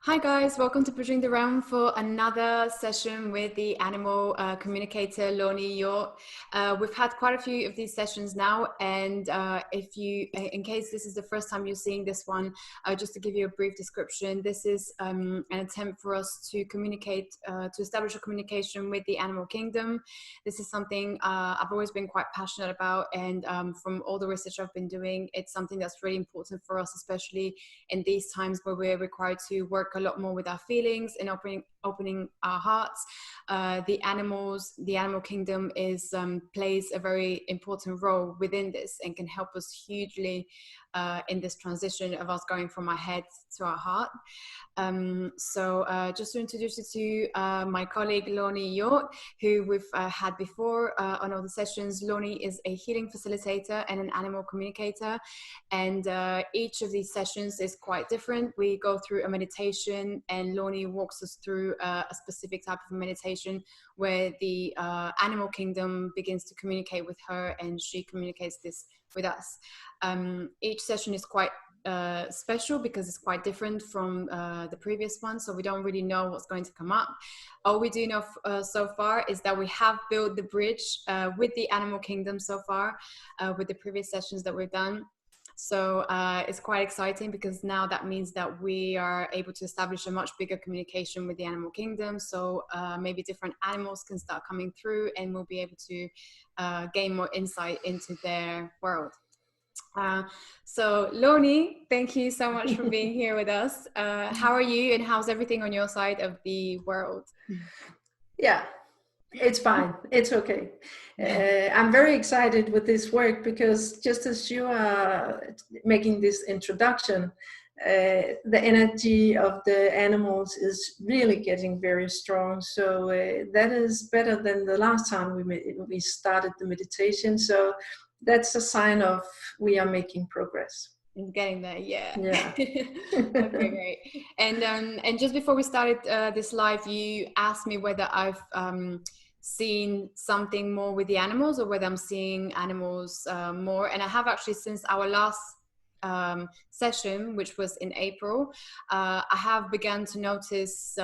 Hi guys, welcome to Pushing the Realm for another session with the animal communicator Lone Hjort. We've had quite a few of these sessions now, and in case this is the first time you're seeing this one, just to give you a brief description, this is an attempt for us to communicate, to establish a communication with the animal kingdom. This is something I've always been quite passionate about, and from all the research I've been doing, it's something that's really important for us, especially in these times where we're required to work a lot more with our feelings and opening our hearts. The animal kingdom plays a very important role within this and can help us hugely in this transition of us going from our head to our heart. Just to introduce you to my colleague Lone Hjort, who we've had before on all the sessions. Lone is a healing facilitator and an animal communicator, and each of these sessions is quite different. We go through a meditation, and Lone walks us through a specific type of meditation where the animal kingdom begins to communicate with her, and she communicates this with us. Each session is quite special because it's quite different from the previous one, so we don't really know what's going to come up. All we do know so far is that we have built the bridge with the animal kingdom so far with the previous sessions that we've done. So it's quite exciting because now that means that we are able to establish a much bigger communication with the animal kingdom. So maybe different animals can start coming through, and we'll be able to gain more insight into their world. So Lone, thank you so much for being here with us. How are you, and how's everything on your side of the world? Yeah, it's fine. It's okay. I'm very excited with this work because just as you are making this introduction, the energy of the animals is really getting very strong. So that is better than the last time we started the meditation. So that's a sign of we are making progress. Getting there, yeah. Okay, Great. And just before we started this live, you asked me whether I've seen something more with the animals, or whether I'm seeing animals more. And I have actually, since our last session, which was in April, I have begun to notice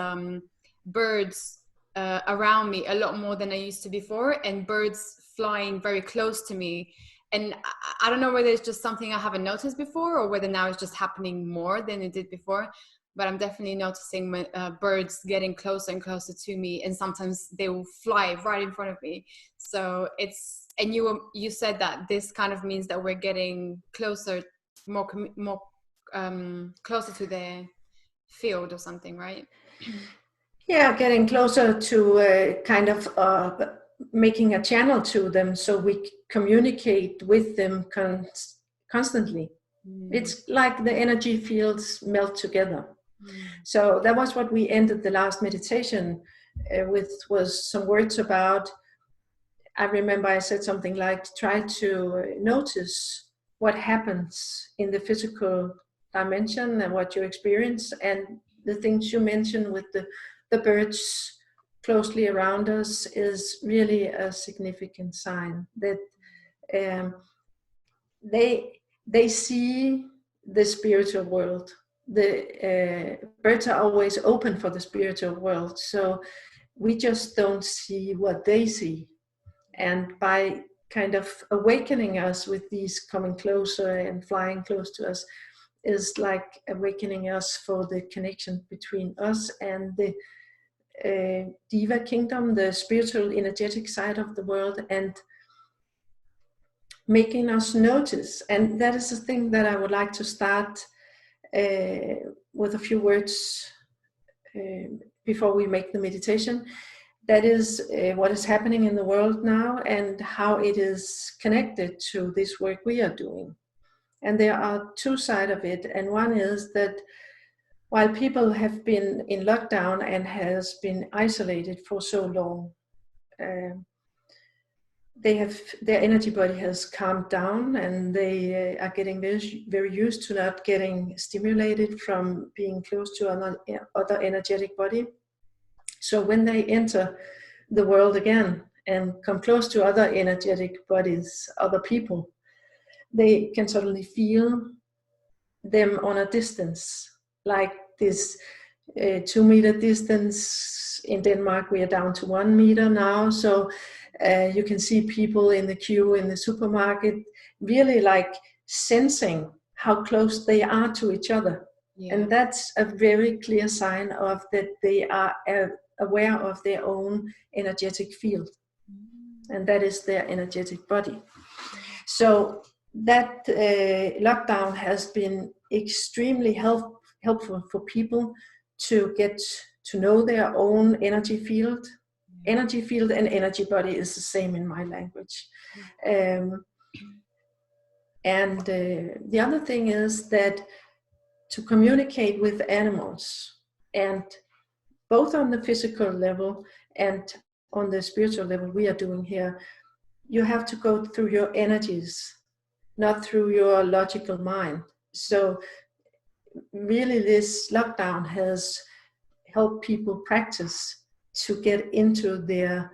birds around me a lot more than I used to before, and birds flying very close to me. And I don't know whether it's just something I haven't noticed before, or whether now it's just happening more than it did before. But I'm definitely noticing birds getting closer and closer to me, and sometimes they will fly right in front of me. So it's, and you said that this kind of means that we're getting closer, more closer to the field or something, right? Yeah, getting closer to kind of making a channel to them so we communicate with them constantly. It's like the energy fields melt together. So that was what we ended the last meditation with, was some words about, I remember I said something like, try to notice what happens in the physical dimension and what you experience, and the things you mentioned with the birds closely around us is really a significant sign that they see the spiritual world. The birds are always open for the spiritual world, so we just don't see what they see. And by kind of awakening us with these coming closer and flying close to us is like awakening us for the connection between us and the Diva kingdom, the spiritual energetic side of the world, and making us notice. And that is the thing that I would like to start with a few words before we make the meditation. That is what is happening in the world now, and how it is connected to this work we are doing. And there are two sides of it, and one is that while people have been in lockdown and has been isolated for so long, their energy body has calmed down, and they are getting very, very used to not getting stimulated from being close to another energetic body. So when they enter the world again and come close to other energetic bodies, other people, they can suddenly feel them on a distance, like this 2-meter distance. In Denmark, we are down to 1 meter now. So you can see people in the queue in the supermarket really like sensing how close they are to each other. Yeah. And that's a very clear sign of that they are aware of their own energetic field. And that is their energetic body. So that lockdown has been extremely helpful for people to get to know their own energy field. Energy field and energy body is the same in my language. And the other thing is that to communicate with animals, and both on the physical level and on the spiritual level we are doing here, you have to go through your energies, not through your logical mind. So really this lockdown has helped people practice to get into their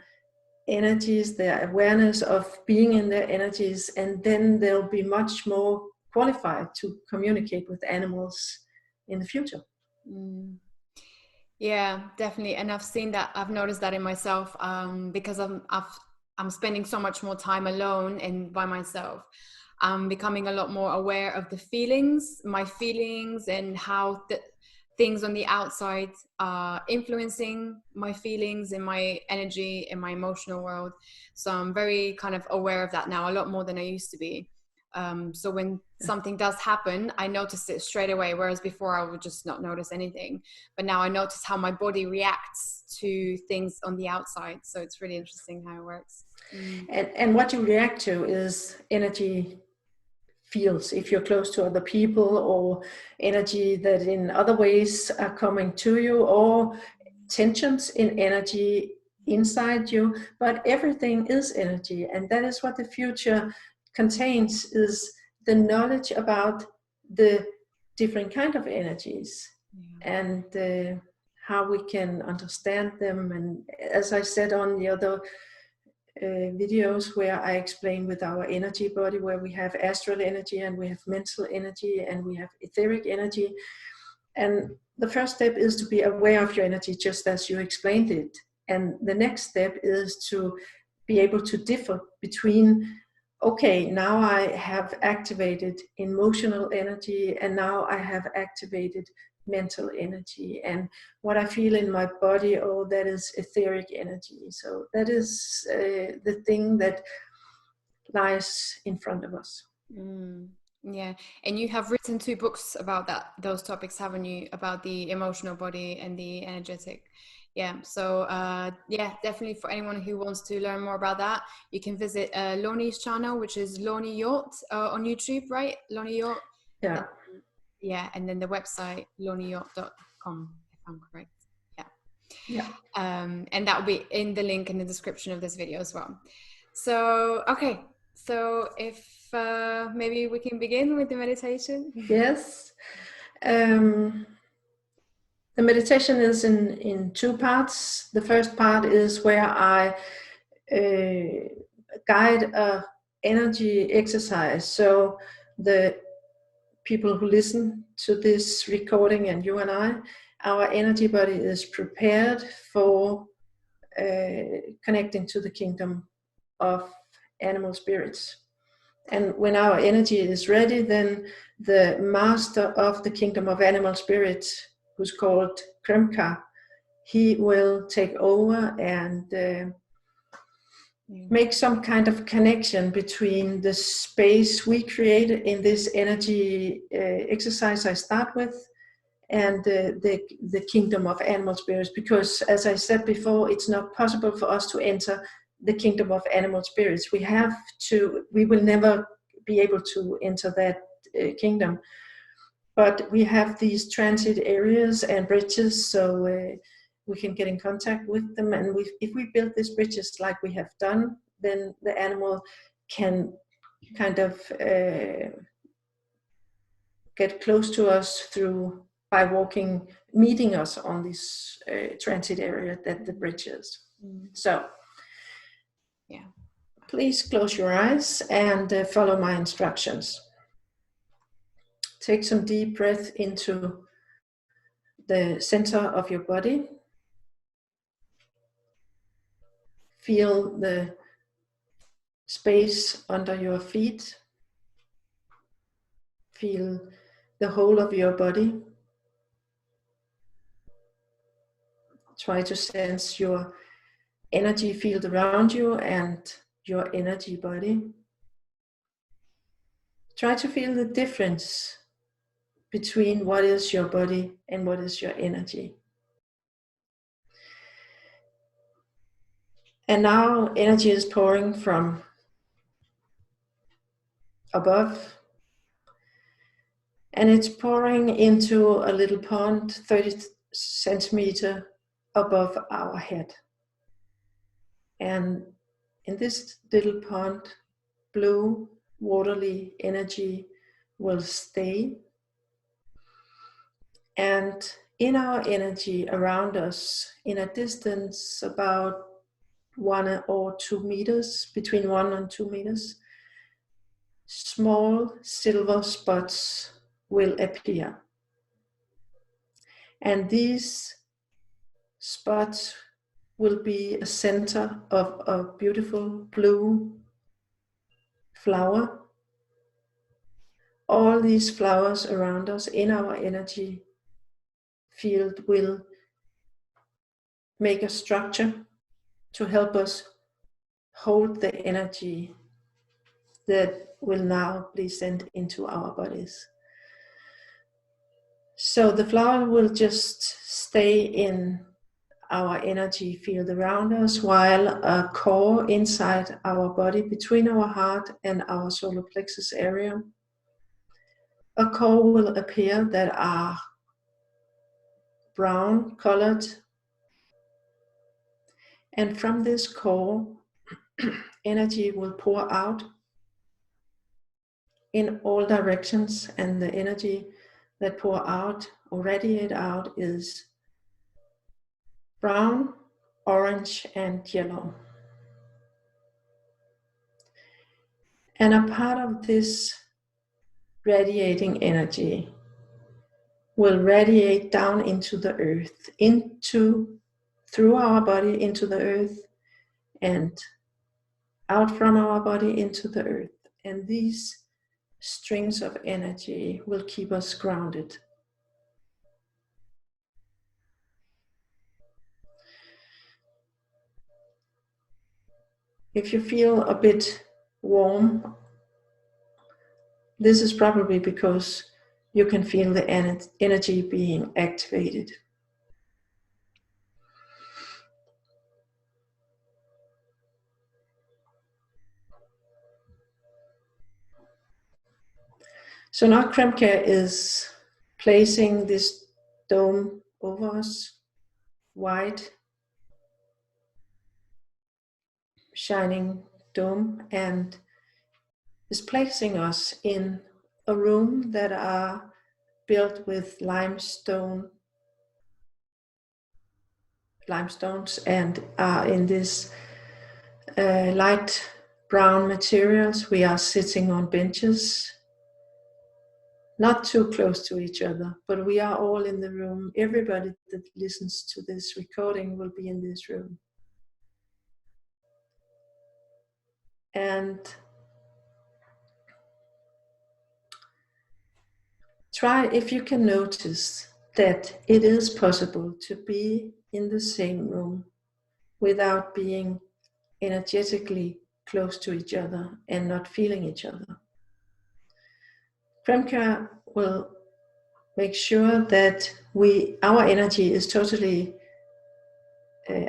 energies, their awareness of being in their energies, and then they'll be much more qualified to communicate with animals in the future. Yeah, definitely. And I've seen that, I've noticed that in myself, because I'm spending so much more time alone and by myself. I'm becoming a lot more aware of the feelings, my feelings, and how things on the outside are influencing my feelings and my energy and my emotional world. So I'm very kind of aware of that now, a lot more than I used to be. So when something does happen, I notice it straight away, whereas before I would just not notice anything. But now I notice how my body reacts to things on the outside. So it's really interesting how it works. And what you react to is energy fields, if you're close to other people, or energy that in other ways are coming to you, or tensions in energy inside you. But everything is energy, and that is what the future contains, is the knowledge about the different kind of energies, and how we can understand them. And as I said on the other videos where I explain with our energy body, where we have astral energy and we have mental energy and we have etheric energy. And the first step is to be aware of your energy, just as you explained it. And the next step is to be able to differ between, okay, now I have activated emotional energy, and now I have activated mental energy, and what I feel in my body, oh, that is etheric energy. So that is the thing that lies in front of us. Yeah, and you have written 2 books about those topics, haven't you? About the emotional body and the energetic. Yeah, so yeah, definitely for anyone who wants to learn more about that, you can visit Loni's channel, which is Lone Hjorth on YouTube, right? Lone Hjorth. Yeah. Yeah, and then the website lonehjort.com, if I'm correct. Yeah. And that will be in the link in the description of this video as well. So okay, so if maybe we can begin with the meditation. Yes. The meditation is in 2 parts. The first part is where I guide a energy exercise. So the people who listen to this recording, and you and I, our energy body is prepared for connecting to the kingdom of animal spirits. And when our energy is ready, then the master of the kingdom of animal spirits, who's called Kremka, he will take over and make some kind of connection between the space we create in this energy exercise I start with, and the kingdom of animal spirits. Because as I said before, it's not possible for us to enter the kingdom of animal spirits. We will never be able to enter that kingdom. But we have these transit areas and bridges, so we can get in contact with them. And if we build these bridges like we have done, then the animal can kind of get close to us by walking, meeting us on this transit area that the bridge is. So yeah, please close your eyes and follow my instructions. Take some deep breath into the center of your body. Feel the space under your feet. Feel the whole of your body. Try to sense your energy field around you and your energy body. Try to feel the difference between what is your body and what is your energy. And now energy is pouring from above, and it's pouring into a little pond 30 centimeters above our head. And in this little pond, blue, watery energy will stay. And in our energy around us, in a distance about 1 or 2 meters, between 1 and 2 meters, small silver spots will appear. And these spots will be a center of a beautiful blue flower. All these flowers around us in our energy field will make a structure to help us hold the energy that will now be sent into our bodies. So the flower will just stay in our energy field around us, while a core inside our body, between our heart and our solar plexus area, a core will appear that are brown colored. And from this core, energy will pour out in all directions, and the energy that pour out or radiate out is brown, orange, and yellow. And a part of this radiating energy will radiate down into the earth, through our body into the earth, and out from our body into the earth. And these strings of energy will keep us grounded. If you feel a bit warm, this is probably because you can feel the energy being activated. So now Kremke is placing this dome over us, white, shining dome, and is placing us in a room that are built with limestones and are in this light brown materials. We are sitting on benches, not too close to each other, but we are all in the room. Everybody that listens to this recording will be in this room. And try, if you can notice that it is possible to be in the same room without being energetically close to each other and not feeling each other. Kremke will make sure that our energy is totally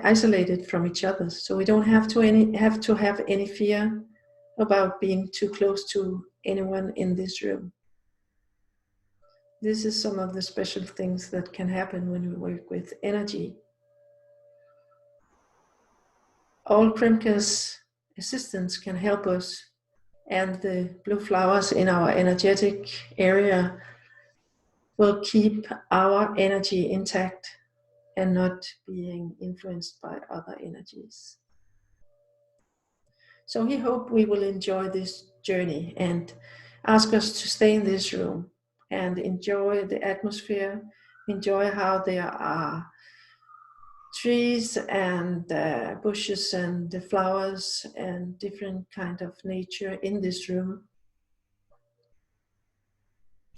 isolated from each other, so we don't have to have any fear about being too close to anyone in this room. This is some of the special things that can happen when we work with energy. All Kremke's assistants can help us, and the blue flowers in our energetic area will keep our energy intact and not being influenced by other energies. So we hope we will enjoy this journey and ask us to stay in this room and enjoy the atmosphere, enjoy how there are trees and bushes and the flowers and different kind of nature in this room.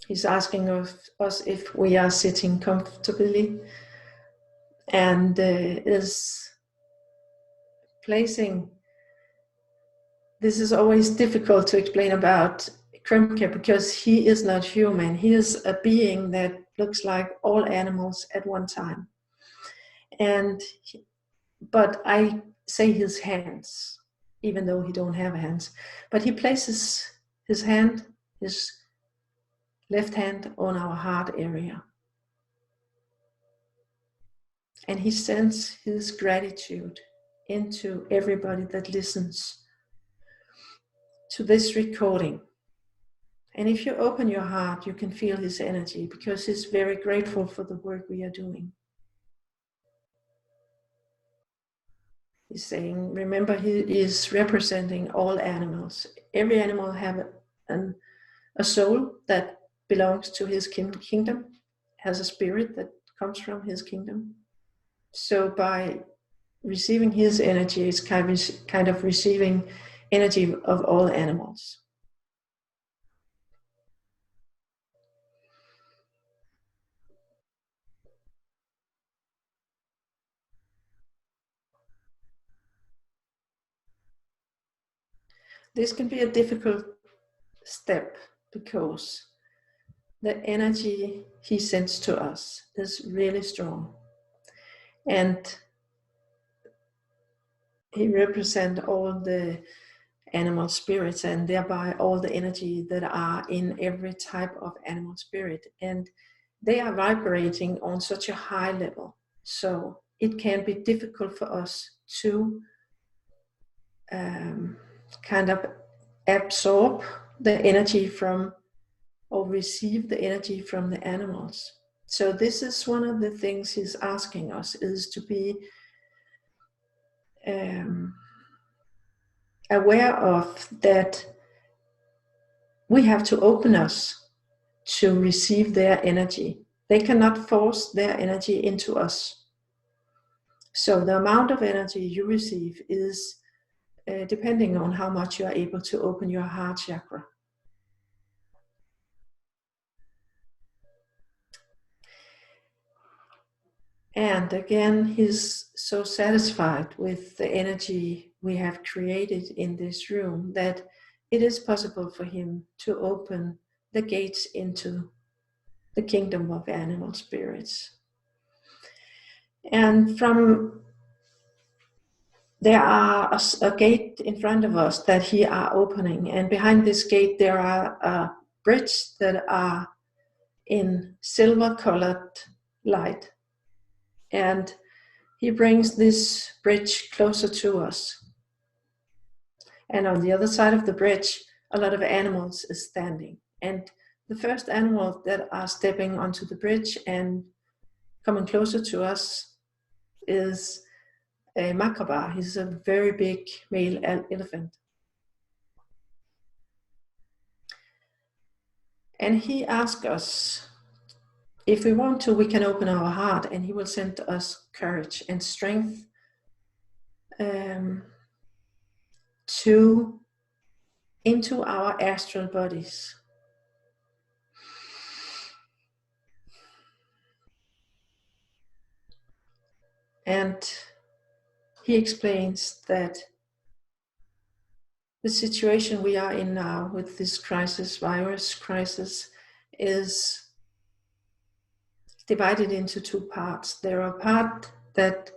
He's asking of us if we are sitting comfortably, and is placing. This is always difficult to explain about Kremke because he is not human. He is a being that looks like all animals at one time. But I say his hands, even though he don't have hands. But he places his left hand on our heart area. And he sends his gratitude into everybody that listens to this recording. And if you open your heart, you can feel his energy because he's very grateful for the work we are doing. He's saying, remember, he is representing all animals. Every animal have a soul that belongs to his kingdom, has a spirit that comes from his kingdom. So by receiving his energy, it's kind of receiving energy of all animals. This can be a difficult step because the energy he sends to us is really strong. And he represents all the animal spirits and thereby all the energy that are in every type of animal spirit. And they are vibrating on such a high level. So it can be difficult for us to kind of absorb the energy from or receive the energy from the animals. So this is one of the things he's asking us, is to be aware of that we have to open us to receive their energy. They cannot force their energy into us. So the amount of energy you receive is depending on how much you are able to open your heart chakra. And again, he's so satisfied with the energy we have created in this room that it is possible for him to open the gates into the kingdom of animal spirits. And there are a gate in front of us that he are opening, and behind this gate there are a bridge that are in silver colored light, and he brings this bridge closer to us. And on the other side of the bridge, a lot of animals is standing, and the first animal that are stepping onto the bridge and coming closer to us is a Makaba. He's a very big male elephant. And he asks us, if we want to, we can open our heart, and he will send us courage and strength into our astral bodies. And he explains that the situation we are in now with this crisis, virus crisis, is divided into two parts. There are a part that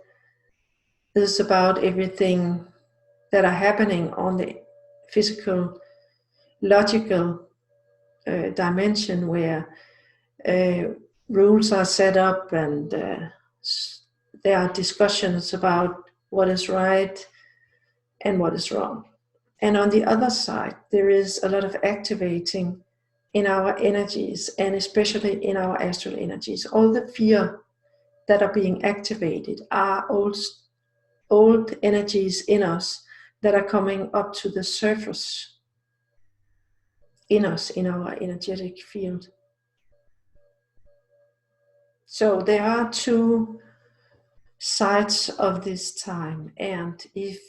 is about everything that are happening on the physical, logical dimension, where rules are set up and there are discussions about what is right and what is wrong. And on the other side, there is a lot of activating in our energies, and especially in our astral energies. All the fear that are being activated are old energies in us that are coming up to the surface in us, in our energetic field. So there are two sides of this time, and if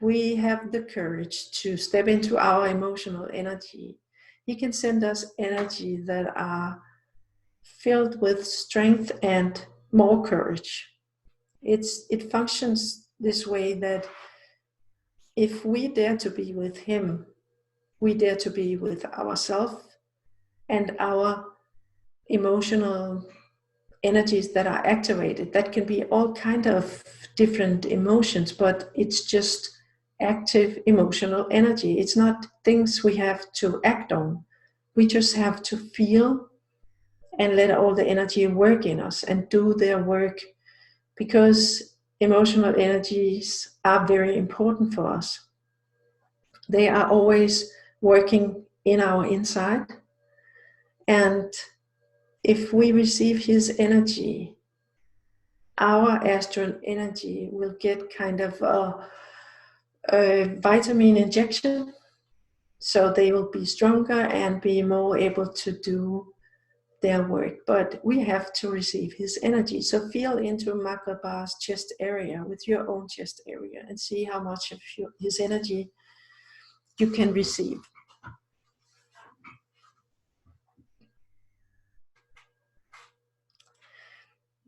we have the courage to step into our emotional energy, he can send us energy that are filled with strength and more courage. It functions this way, that if we dare to be with him, we dare to be with ourselves and our emotional energies that are activated. That can be all kind of different emotions, but it's just active emotional energy. It's not things we have to act on. We just have to feel and let all the energy work in us and do their work, because emotional energies are very important for us. They are always working in our inside, and if we receive his energy, our astral energy will get kind of a vitamin injection, so they will be stronger and be more able to do their work. But we have to receive his energy. So feel into Magrabar's chest area with your own chest area and see how much of his energy you can receive.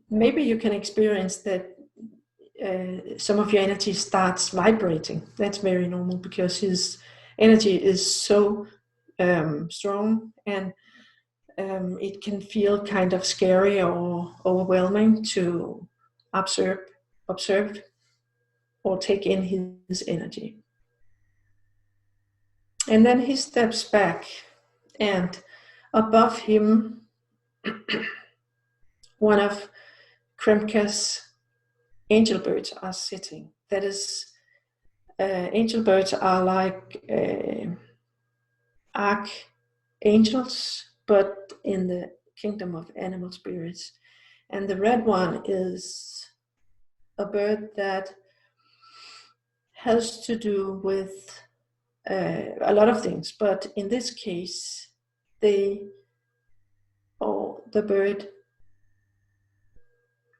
Maybe you can experience that some of your energy starts vibrating. That's very normal, because his energy is so strong, and it can feel kind of scary or overwhelming to observe or take in his energy. And then he steps back, and above him, one of Kremke's angel birds are sitting. That is, angel birds are like archangels, but in the kingdom of animal spirits. And the red one is a bird that has to do with a lot of things, but in this case, the bird,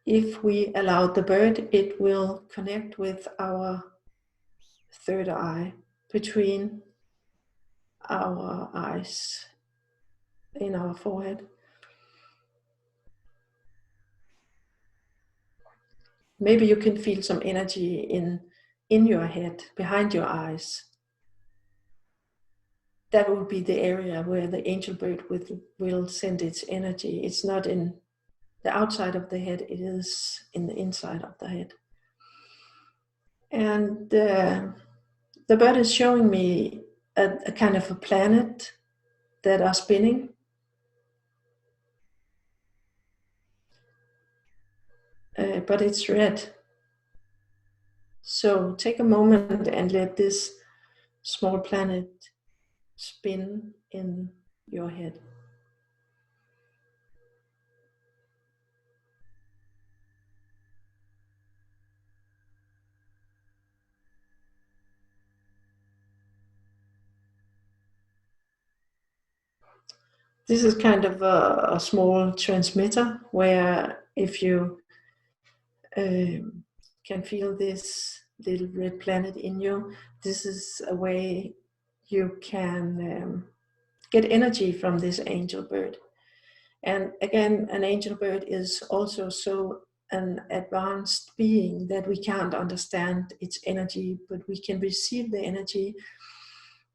if we allow the bird, it will connect with our third eye, between our eyes in our forehead. Maybe you can feel some energy in your head, behind your eyes. That will be the area where the angel bird will send its energy. It's not in the outside of the head, it is in the inside of the head. And the bird is showing me a kind of a planet that are spinning. But it's red. So take a moment and let this small planet spin in your head. This is kind of a small transmitter where if you can feel this little red planet in you, this is a way you can get energy from this angel bird. And again, an angel bird is also so an advanced being that we can't understand its energy, but we can receive the energy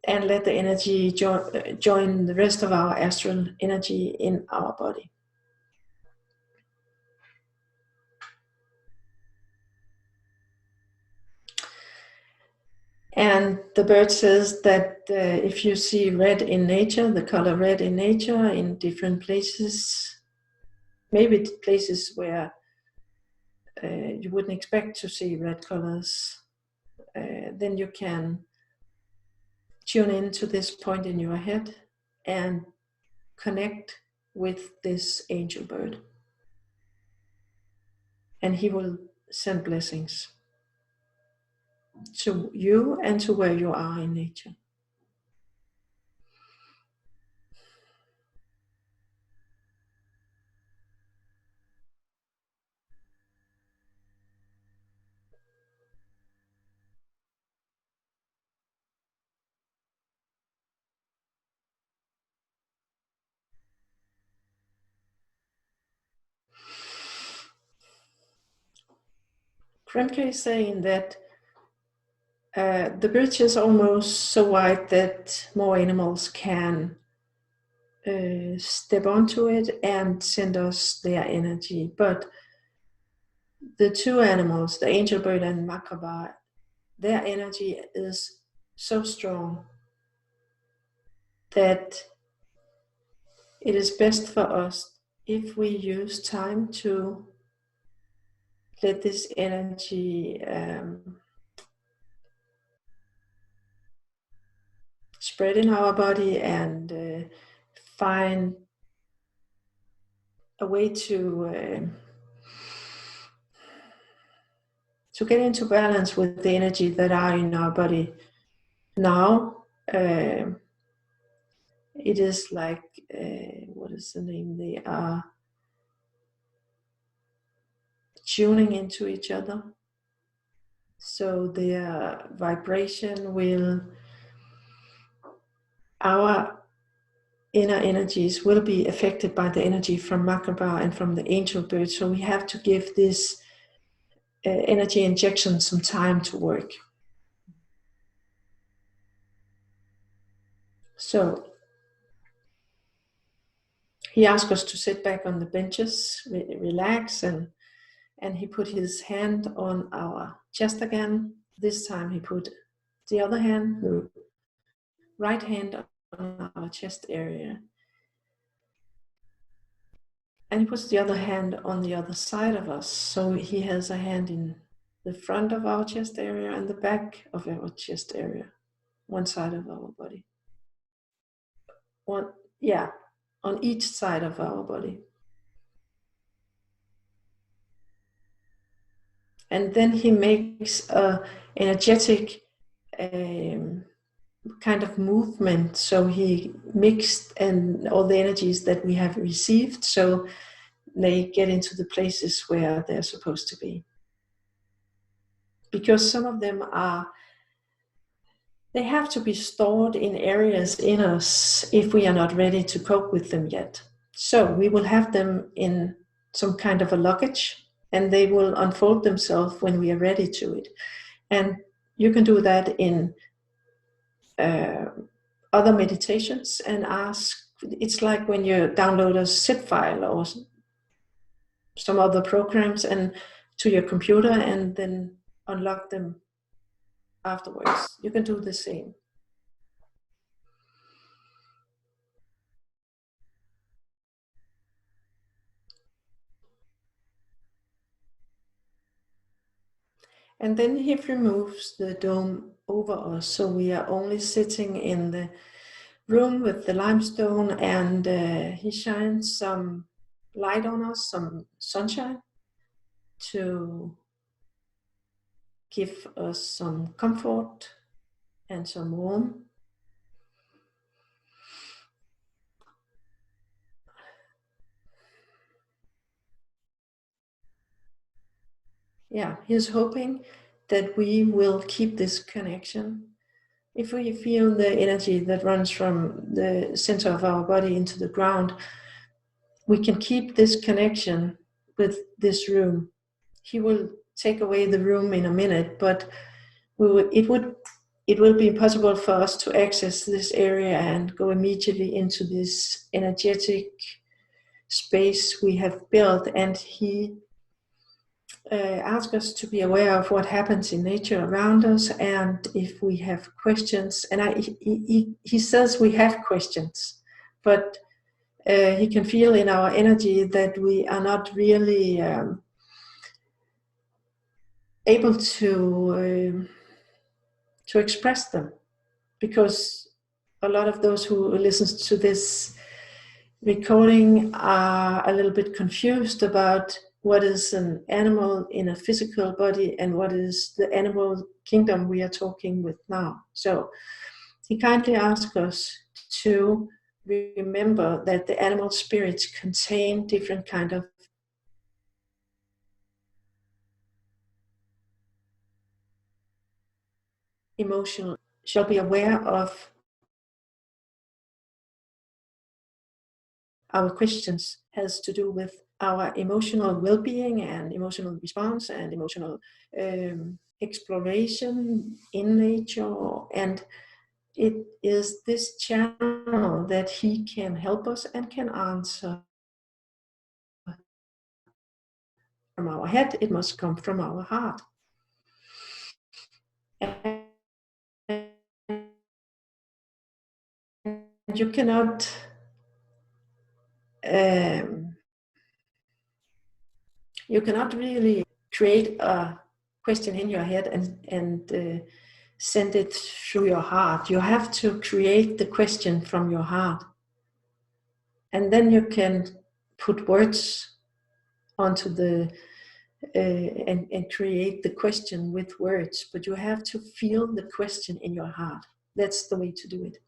and let the energy join the rest of our astral energy in our body. And the bird says that if you see red in nature, the color red in nature in different places, maybe places where you wouldn't expect to see red colors, then you can tune in to this point in your head and connect with this angel bird. And he will send blessings to you and to where you are in nature. Kremke is saying that the bridge is almost so wide that more animals can step onto it and send us their energy. But the two animals, the angel bird and Makaba, their energy is so strong that it is best for us if we use time to let this energy spread in our body and find a way to get into balance with the energy that are in our body now. It is like, what is the name? They are tuning into each other. So their vibration will, our inner energies will be affected by the energy from Makaba and from the angel bird. So we have to give this energy injection some time to work. So he asked us to sit back on the benches, relax, and he put his hand on our chest again. This time he put the other hand, the right hand, on our chest area. And he puts the other hand on the other side of us. So he has a hand in the front of our chest area and the back of our chest area, one side of our body. On each side of our body. And then he makes a energetic kind of movement. So he mixed and all the energies that we have received, so they get into the places where they're supposed to be. Because some of them they have to be stored in areas in us if we are not ready to cope with them yet. So we will have them in some kind of a luggage, and they will unfold themselves when we are ready to it. And you can do that in other meditations and ask. It's like when you download a zip file or some other programs and to your computer and then unlock them afterwards. You can do the same. And then he removes the dome over us, so we are only sitting in the room with the limestone, and he shines some light on us, some sunshine, to give us some comfort and some warmth. Yeah, he's hoping that we will keep this connection. If we feel the energy that runs from the center of our body into the ground, we can keep this connection with this room. He will take away the room in a minute, but it will be impossible for us to access this area and go immediately into this energetic space we have built. And he ask us to be aware of what happens in nature around us, and if we have questions. And he says we have questions, but he can feel in our energy that we are not really able to express them, because a lot of those who listen to this recording are a little bit confused about what is an animal in a physical body and what is the animal kingdom we are talking with now. So he kindly asks us to remember that the animal spirits contain different kind of emotional, shall be aware of our questions has to do with our emotional well-being and emotional response and emotional exploration in nature. And it is this channel that he can help us and can answer from our head. It must come from our heart. And you cannot really create a question in your head and send it through your heart. You have to create the question from your heart. And then you can put words onto the and create the question with words. But you have to feel the question in your heart. That's the way to do it.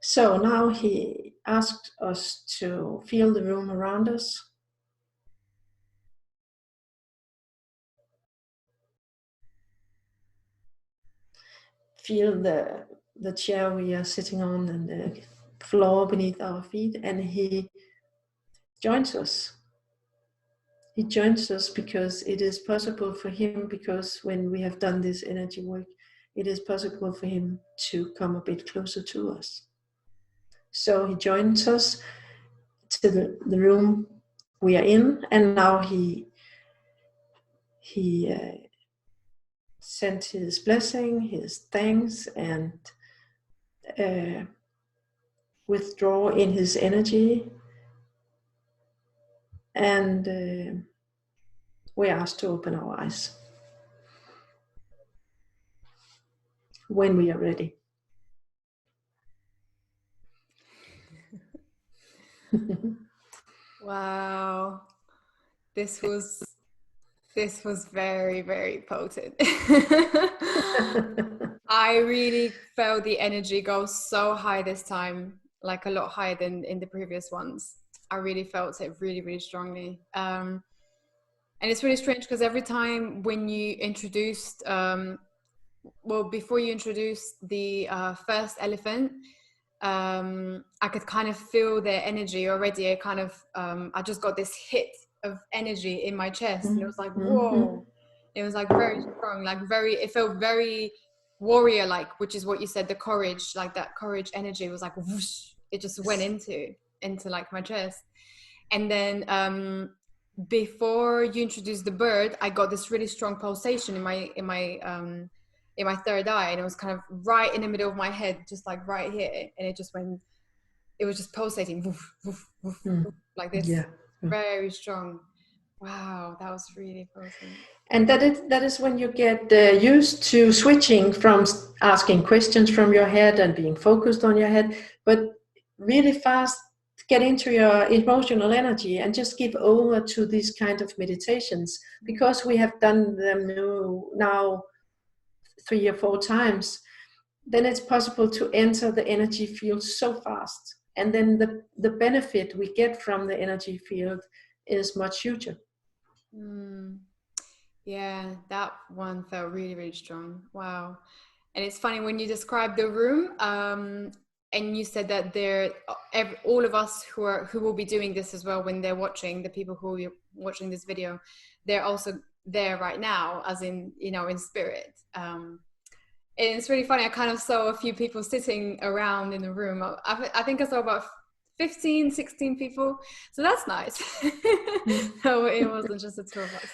So now he asked us to feel the room around us. Feel the chair we are sitting on and the floor beneath our feet, and he joins us. He joins us because it is possible for him, because when we have done this energy work, it is possible for him to come a bit closer to us. So he joins us to the room we are in, and now he sent his blessing, his thanks, and withdraw in his energy. And we are asked to open our eyes when we are ready. Wow, this was very, very potent. I really felt the energy go so high this time, like a lot higher than in the previous ones. I really felt it really, really strongly. And it's really strange because every time when you introduced, before you introduced the first elephant, I could kind of feel their energy already. I just got this hit of energy in my chest, and it was like, whoa. It was like very strong, it felt very warrior-like, which is what you said, the courage, like that courage energy was like whoosh, it just went into like my chest. And then before you introduced the bird, I got this really strong pulsation in my third eye, and it was kind of right in the middle of my head, just like right here, and it was just pulsating woof, woof, woof, woof, like this. Yeah. Very strong. Wow, that was really potent. And that is when you get used to switching from asking questions from your head and being focused on your head, but really fast get into your emotional energy and just give over to these kind of meditations, because we have done them now 3 or 4 times. Then it's possible to enter the energy field so fast, and then the benefit we get from the energy field is much huger. Yeah, that one felt really, really strong. Wow. And it's funny when you described the room, and you said that all of us who will be doing this as well, when they're watching, the people who are watching this video, they're also there right now, as in, in spirit. And it's really funny. I kind of saw a few people sitting around in the room. I think I saw about 15, 16 people. So that's nice. So it wasn't just the two of us.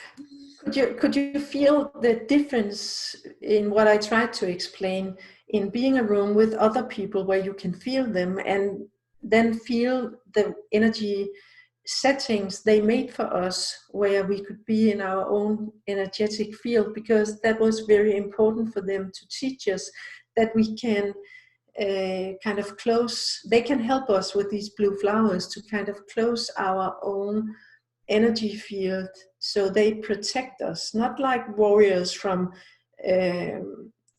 Could you feel the difference in what I tried to explain, in being a room with other people where you can feel them and then feel the energy settings they made for us, where we could be in our own energetic field, because that was very important for them to teach us that we can kind of close, they can help us with these blue flowers to kind of close our own energy field, so they protect us, not like warriors from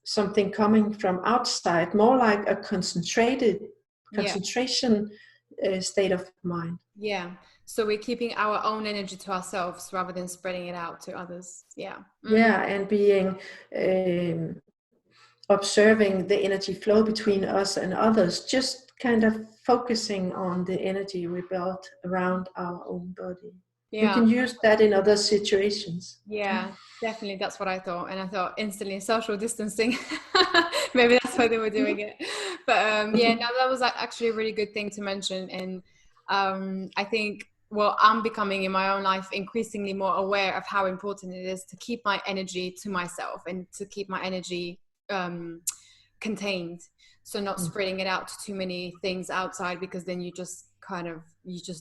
something coming from outside, more like a concentration state of mind. Yeah, so we're keeping our own energy to ourselves rather than spreading it out to others. Yeah. Yeah, and being observing the energy flow between us and others, just kind of focusing on the energy we built around our own body. We Yeah. can use that in other situations. Yeah, definitely. That's what I thought. And I thought instantly social distancing. Maybe that's why they were doing it. But yeah, no, that was actually a really good thing to mention. And I think, well, I'm becoming in my own life increasingly more aware of how important it is to keep my energy to myself and to keep my energy contained. So not spreading it out to too many things outside, because then you just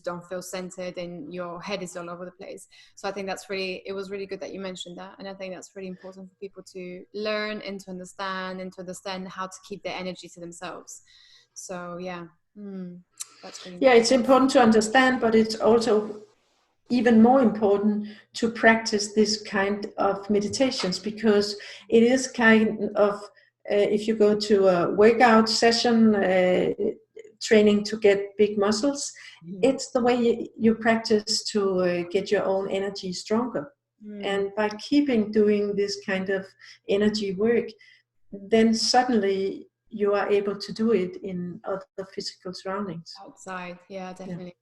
don't feel centered and your head is all over the place. So I think it was really good that you mentioned that. And I think that's really important for people to learn and to understand how to keep their energy to themselves. So yeah, that's really important. Yeah, it's important to understand, but it's also even more important to practice this kind of meditations, because it is kind of, if you go to a workout session, training to get big muscles, it's the way you practice to get your own energy stronger. And by keeping doing this kind of energy work, then suddenly you are able to do it in other physical surroundings. Outside, yeah, definitely.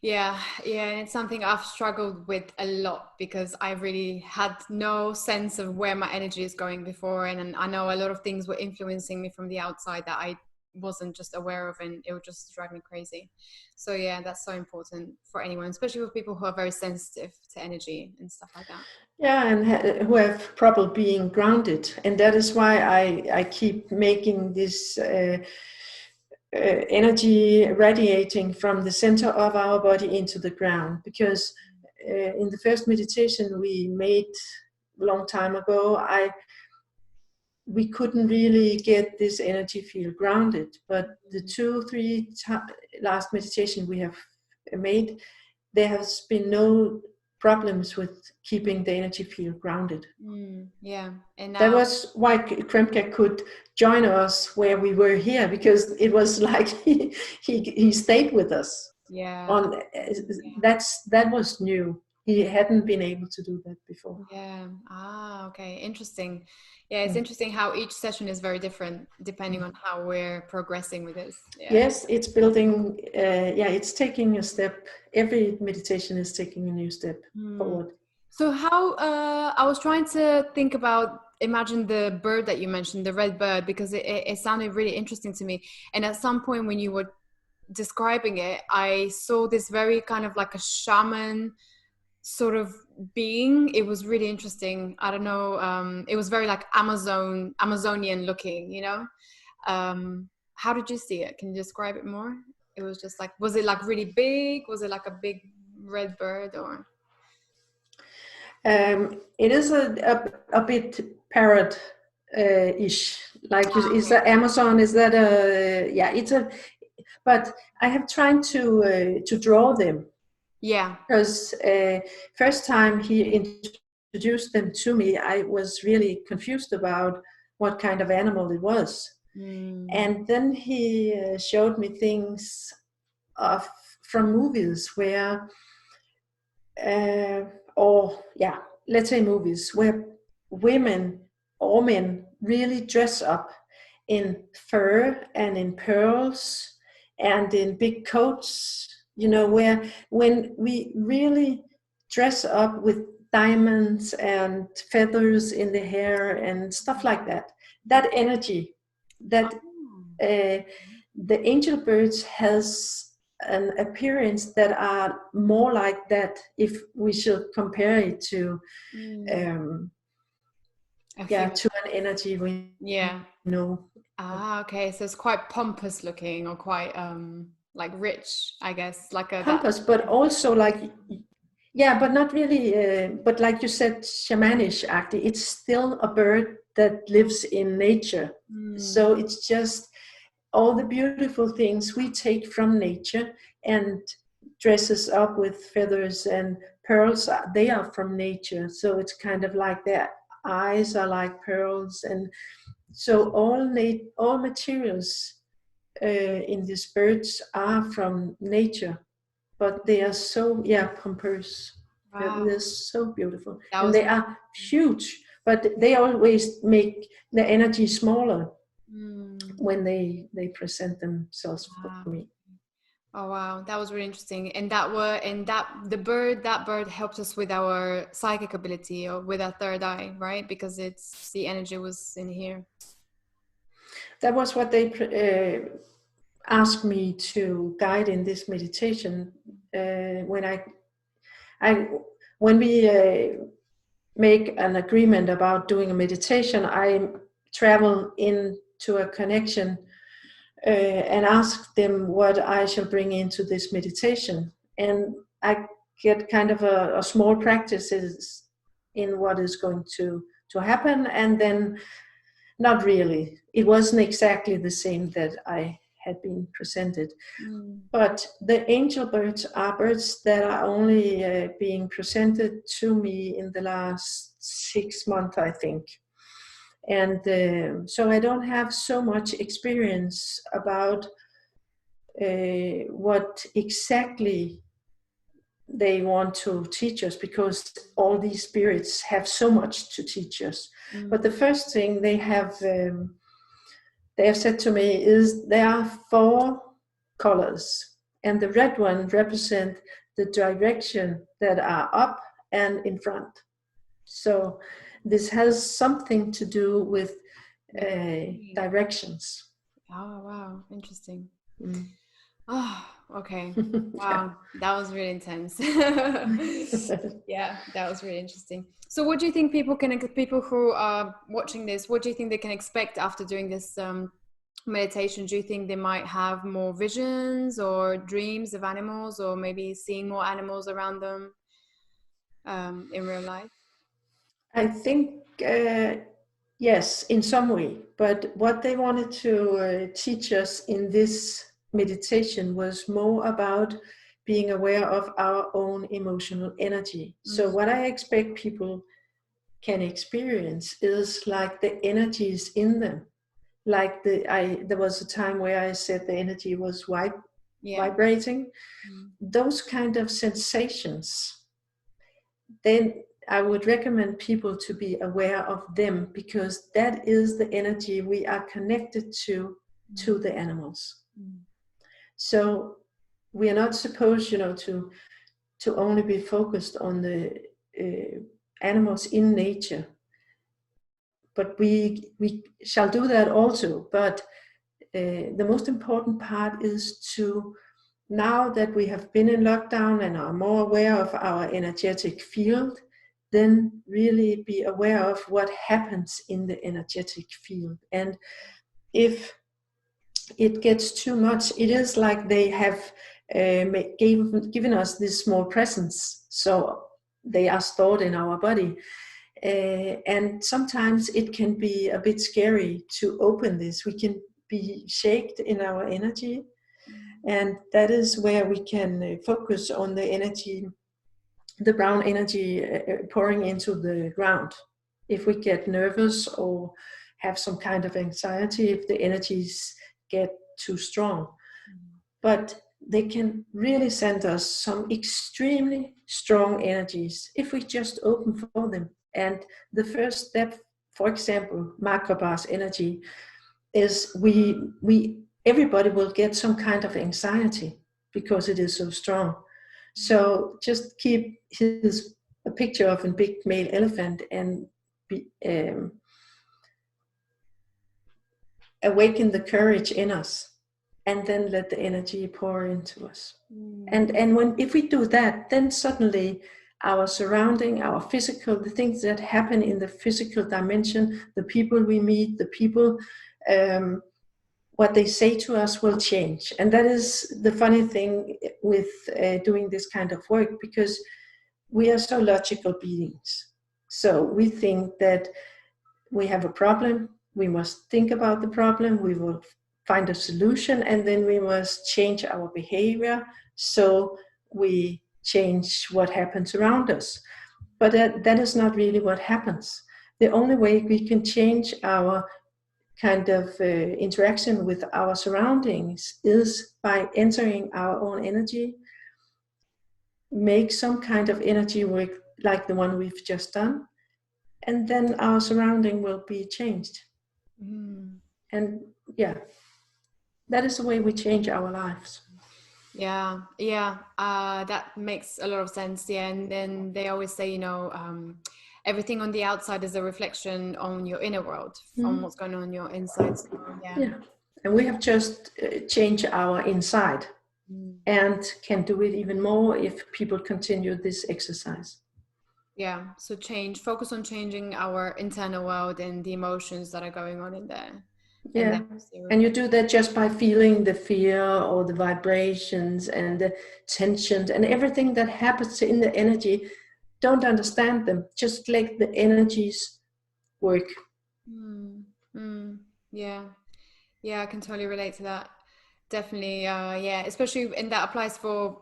Yeah, and it's something I've struggled with a lot, because I really had no sense of where my energy is going before, and I know a lot of things were influencing me from the outside that I wasn't just aware of, and it would just drive me crazy. So yeah, that's so important for anyone, especially for people who are very sensitive to energy and stuff like that. Yeah, and who have trouble being grounded, and that is why I keep making this energy radiating from the center of our body into the ground, because in the first meditation we made a long time ago, we couldn't really get this energy field grounded, but the 2-3 last meditation we have made, there has been no problems with keeping the energy field grounded. Yeah, and now that was why Kremke could join us where we were here, because it was like he stayed with us. Yeah. That was new. He hadn't been able to do that before. Yeah. Okay. Interesting. Yeah, it's interesting how each session is very different depending on how we're progressing with this. Yeah. Yes, it's building. It's taking a step. Every meditation is taking a new step forward. So how I was trying to think about, imagine the bird that you mentioned, the red bird, because it sounded really interesting to me. And at some point when you were describing it, I saw this very kind of like a shaman sort of being. It was really interesting. I don't know. It was very like Amazonian looking, you know. How did you see it? Can you describe it more? It was just like, was it like really big? Was it like a big red bird, or? It is a bit parrot ish, like is that Amazon? Is that a it's a? But I have tried to draw them. Yeah. Because first time he introduced them to me, I was really confused about what kind of animal it was. And then he showed me things from movies where, let's say movies where women or men really dress up in fur and in pearls and in big coats, you know, where when we really dress up with diamonds and feathers in the hair and stuff like that, that energy, that the angel birds has an appearance that are more like that, if we should compare it to to an energy we know. Okay, so it's quite pompous looking, or quite like rich, I guess, like a pompous, but also like, but not really, but like you said, shamanish acting. It's still a bird that lives in nature. So it's just all the beautiful things we take from nature and dresses up with feathers and pearls, they are from nature. So it's kind of like their eyes are like pearls, and so all materials in these birds are from nature, but they are so pompous. They're so beautiful, and they are huge, but they always make the energy smaller. when they present themselves Wow. for me. Oh wow, that was really interesting. And that bird helped us with our psychic ability or with our third eye, right? Because it's the energy was in here. That was what they asked me to guide in this meditation. When we make an agreement about doing a meditation, I travel into a connection and ask them what I shall bring into this meditation. And I get kind of a small practices in what is going to happen, and then not really. It wasn't exactly the same that I had been presented. But the angel birds are birds that are only being presented to me in the last 6 months, I think. And so I don't have so much experience about what exactly they want to teach us, because all these spirits have so much to teach us. But the first thing they have said to me is there are 4 colors, and the red one represent the direction that are up and in front. So this has something to do with directions. Oh wow, interesting. Oh, okay. Wow, that was really intense. Yeah, that was really interesting. So what do you think people who are watching this, what do you think they can expect after doing this meditation? Do you think they might have more visions or dreams of animals, or maybe seeing more animals around them in real life? I think yes, in some way. But what they wanted to teach us in this meditation was more about being aware of our own emotional energy. So what I expect people can experience is like the energies in them. Like there was a time where I said the energy was vibrating. Those kind of sensations, then I would recommend people to be aware of them, because that is the energy we are connected to the animals. So we are not supposed, to only be focused on the animals in nature, but we shall do that also. But the most important part is to, now that we have been in lockdown and are more aware of our energetic field, then really be aware of what happens in the energetic field. And if it gets too much, it is like they have given us these small presents, so they are stored in our body. And sometimes it can be a bit scary to open this. We can be shaken in our energy, and that is where we can focus on the energy, the brown energy pouring into the ground. If we get nervous or have some kind of anxiety, if the energies get too strong. But they can really send us some extremely strong energies if we just open for them. And the first step, for example, Makabar's energy, is everybody will get some kind of anxiety because it is so strong. So just keep a picture of a big male elephant and awaken the courage in us, and then let the energy pour into us. And if we do that, then suddenly our surrounding, our physical, the things that happen in the physical dimension, the people we meet, the people, what they say to us will change. And that is the funny thing with doing this kind of work, because we are so logical beings. So we think that we have a problem, we must think about the problem, we will find a solution, and then we must change our behavior so we change what happens around us. But that is not really what happens. The only way we can change our kind of interaction with our surroundings is by entering our own energy, make some kind of energy work like the one we've just done, and then our surrounding will be changed. And yeah, that is the way we change our lives. Yeah, that makes a lot of sense. Yeah, and then they always say, everything on the outside is a reflection on your inner world, on what's going on in your inside. So, yeah, and we have just changed our inside, and can do it even more if people continue this exercise. Yeah, so focus on changing our internal world and the emotions that are going on in there. Yeah, and you do that just by feeling the fear or the vibrations and the tensions and everything that happens in the energy. Don't understand them, just let the energies work. Yeah, I can totally relate to that. Definitely, yeah, especially, and that applies for,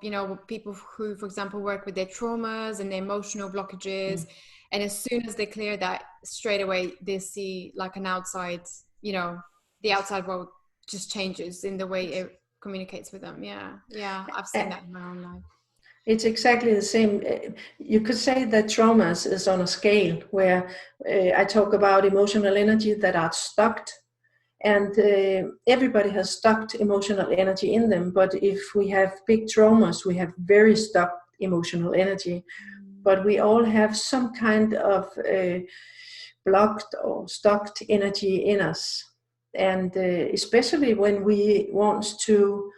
people who, for example, work with their traumas and their emotional blockages. And as soon as they clear that, straight away, they see like an outside, the outside world just changes in the way it communicates with them. Yeah, I've seen that in my own life. It's exactly the same. You could say that traumas is on a scale where I talk about emotional energy that are stuck. And everybody has stuck emotional energy in them. But if we have big traumas, we have very stuck emotional energy. But we all have some kind of blocked or stuck energy in us. And especially when we want to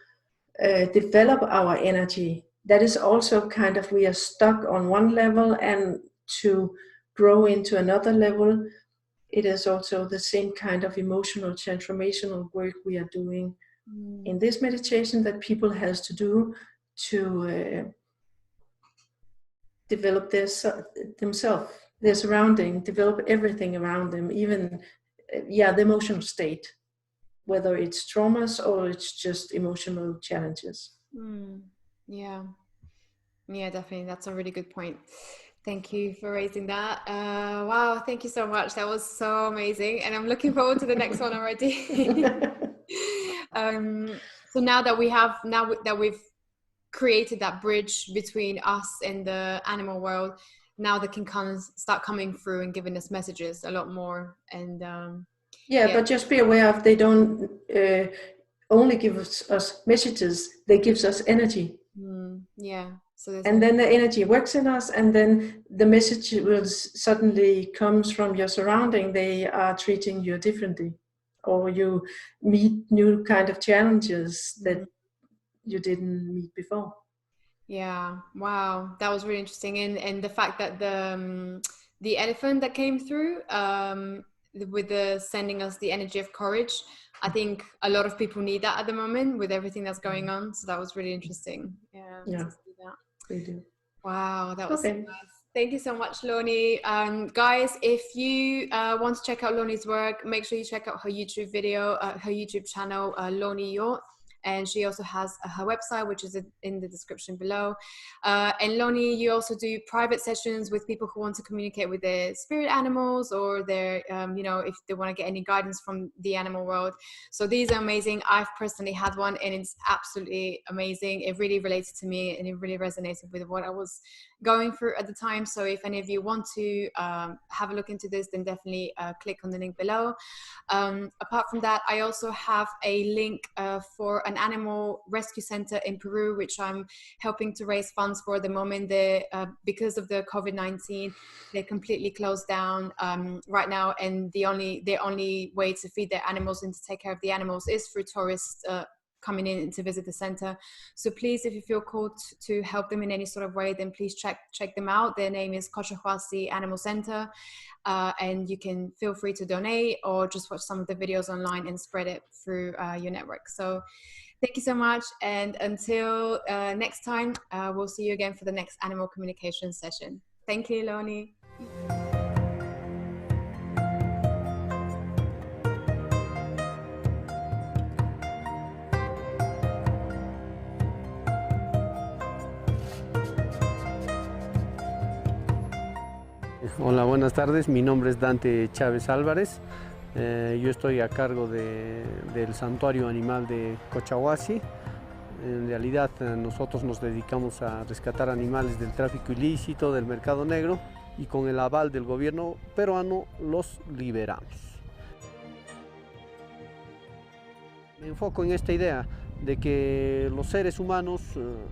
develop our energy, that is also kind of, we are stuck on one level, and to grow into another level, it is also the same kind of emotional transformational work we are doing in this meditation that people has to do to develop themselves, their surrounding, develop everything around them, even the emotional state, whether it's traumas or it's just emotional challenges. Yeah, definitely. That's a really good point. Thank you for raising that. Wow, thank you so much. That was so amazing. And I'm looking forward to the next one already. So now that we've created that bridge between us and the animal world, now they can start coming through and giving us messages a lot more. And but just be aware of, they don't only give us messages, they give us energy. So and then the energy works in us, and then the message will suddenly comes from your surrounding. They are treating you differently, or you meet new kind of challenges that you didn't meet before. Yeah, wow, that was really interesting. And the fact that the elephant that came through with sending us the energy of courage, I think a lot of people need that at the moment with everything that's going on. So that was really interesting. Yeah. To see that. We do. Wow, that was so nice. Thank you so much, Lone. Guys, if you want to check out Lone's work, make sure you check out her YouTube video, her YouTube channel, Lone Hjort. And she also has her website, which is in the description below. And Lone, you also do private sessions with people who want to communicate with their spirit animals, or their, if they want to get any guidance from the animal world. So these are amazing. I've personally had one, and it's absolutely amazing. It really related to me, and it really resonated with what I was going through at the time. So if any of you want to have a look into this, then definitely click on the link below. Apart from that, I also have a link for an animal rescue center in Peru, which I'm helping to raise funds for at the moment. Because of the COVID-19, they're completely closed down right now, and their only way to feed their animals and to take care of the animals is through tourists coming in to visit the center. So please, if you feel called to help them in any sort of way, then please check them out. Their name is Cochahuasi Animal Center, and you can feel free to donate or just watch some of the videos online and spread it through your network. So thank you so much, and until next time, we'll see you again for the next animal communication session. Thank you, Lone. Hola, buenas tardes. Mi nombre es Dante Chávez Álvarez. Yo estoy a cargo del santuario animal de Cochahuasi. En realidad nosotros nos dedicamos a rescatar animales del tráfico ilícito, del mercado negro, y con el aval del gobierno peruano los liberamos. Me enfoco en esta idea de que los seres humanos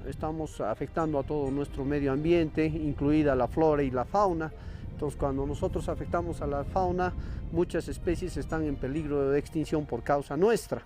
estamos afectando a todo nuestro medio ambiente, incluida la flora y la fauna. Entonces, cuando nosotros afectamos a la fauna, muchas especies están en peligro de extinción por causa nuestra.